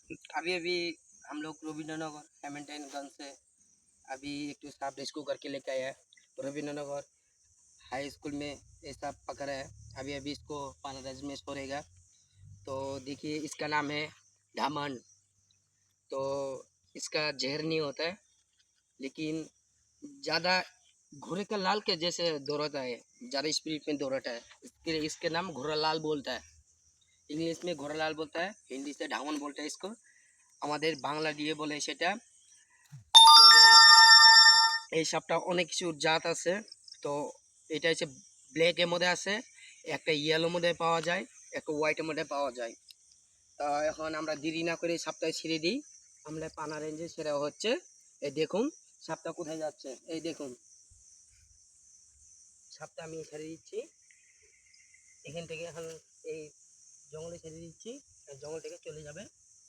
अभी अभी हम लोग रविंद्रनगर हेमिल्टनगंज से अभी एक तो सांप रेस्क्यू करके लेके आया है। रविंद्रनगर हाई स्कूल में ये सांप पकड़ा है। अभी अभी इसको पानाराज में छोड़ेगा। तो देखिए इसका नाम है धामन। तो इसका जहर नहीं होता है, लेकिन ज़्यादा घोड़े का लाल के जैसे दौड़ता है, ज़्यादा स्पीड में दौड़ता है। इसके नाम घोड़ा लाल बोलता है। इंग्लिश में घोड़ा लाल बोलता है, हिंदी से ধামন बोलता है इसको। আমাদের বাংলা দিয়ে বলে সেটা। এই সাপটা অনেক কিছু জাত আছে। তো এটা হচ্ছে ব্ল্যাকের মধ্যে আছে, একটা ইয়েলোর মধ্যে পাওয়া যায়, একটা হোয়াইটের মধ্যে পাওয়া যায়। তা এখন আমরা দেরি না করে সাপটা ছেড়ে দিই। আমরা পানা রেঞ্জে ছেড়ে হচ্ছে। এই দেখুন সাপটা কোথায় যাচ্ছে, এই দেখুন সাপটা আমি ছেড়ে দিচ্ছি। এখান থেকে এখন এই জঙ্গলে ছেড়ে দিচ্ছি, জঙ্গল থেকে চলে যাবে।